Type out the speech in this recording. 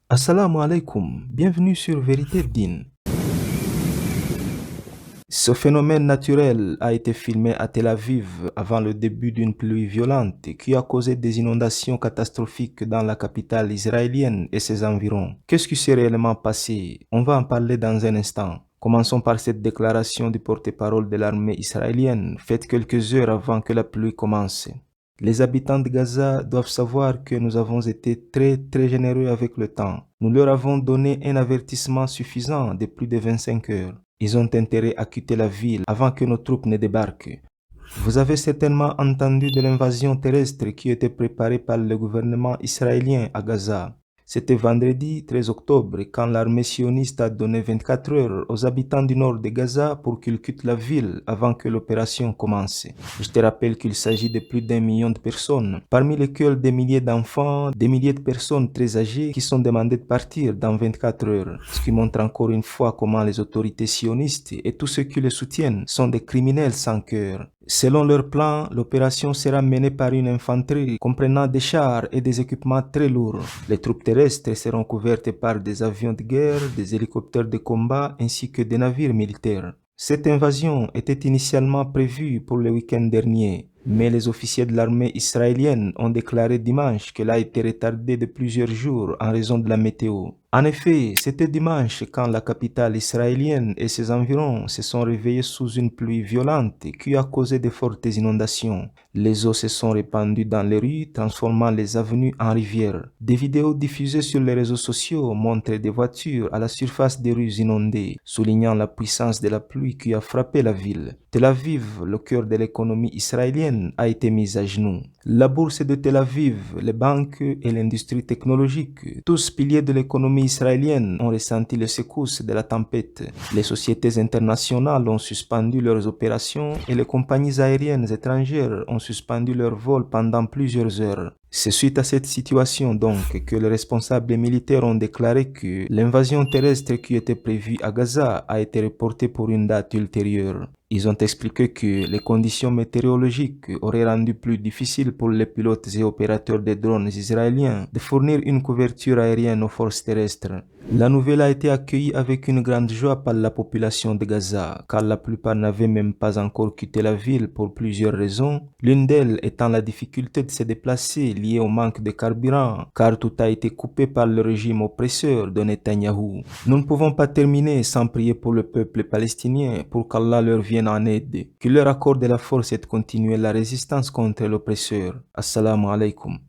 Assalamu alaikum, bienvenue sur Vérité Dine. Ce phénomène naturel a été filmé à Tel Aviv avant le début d'une pluie violente qui a causé des inondations catastrophiques dans la capitale israélienne et ses environs. Qu'est-ce qui s'est réellement passé? On va en parler dans un instant. Commençons par cette déclaration du porte-parole de l'armée israélienne, faite quelques heures avant que la pluie commence. Les habitants de Gaza doivent savoir que nous avons été très généreux avec le temps. Nous leur avons donné un avertissement suffisant de plus de 25 heures. Ils ont intérêt à quitter la ville avant que nos troupes ne débarquent. Vous avez certainement entendu de l'invasion terrestre qui était préparée par le gouvernement israélien à Gaza. C'était vendredi 13 octobre quand l'armée sioniste a donné 24 heures aux habitants du nord de Gaza pour qu'ils quittent la ville avant que l'opération commence. Je te rappelle qu'il s'agit de plus d'1 million de personnes, parmi lesquelles des milliers d'enfants, des milliers de personnes très âgées qui sont demandées de partir dans 24 heures. Ce qui montre encore une fois comment les autorités sionistes et tous ceux qui les soutiennent sont des criminels sans cœur. Selon leur plan, l'opération sera menée par une infanterie comprenant des chars et des équipements très lourds. Les troupes terrestres seront couvertes par des avions de guerre, des hélicoptères de combat ainsi que des navires militaires. Cette invasion était initialement prévue pour le week-end dernier, mais les officiers de l'armée israélienne ont déclaré dimanche qu'elle a été retardée de plusieurs jours en raison de la météo. En effet, c'était dimanche quand la capitale israélienne et ses environs se sont réveillés sous une pluie violente qui a causé de fortes inondations. Les eaux se sont répandues dans les rues, transformant les avenues en rivières. Des vidéos diffusées sur les réseaux sociaux montrent des voitures à la surface des rues inondées, soulignant la puissance de la pluie qui a frappé la ville. Tel Aviv, le cœur de l'économie israélienne, a été mise à genoux. La bourse de Tel Aviv, les banques et l'industrie technologique, tous piliers de l'économie israélienne, ont ressenti les secousses de la tempête. Les sociétés internationales ont suspendu leurs opérations et les compagnies aériennes étrangères ont suspendu leurs vols pendant plusieurs heures. C'est suite à cette situation donc que les responsables militaires ont déclaré que l'invasion terrestre qui était prévue à Gaza a été reportée pour une date ultérieure. Ils ont expliqué que les conditions météorologiques auraient rendu plus difficile pour les pilotes et opérateurs des drones israéliens de fournir une couverture aérienne aux forces terrestres. La nouvelle a été accueillie avec une grande joie par la population de Gaza, car la plupart n'avaient même pas encore quitté la ville pour plusieurs raisons, l'une d'elles étant la difficulté de se déplacer liée au manque de carburant, car tout a été coupé par le régime oppresseur de Netanyahou. Nous ne pouvons pas terminer sans prier pour le peuple palestinien pour qu'Allah leur vienne en aide, qu'il leur accorde la force et de continuer la résistance contre l'oppresseur. Assalamu alaikum.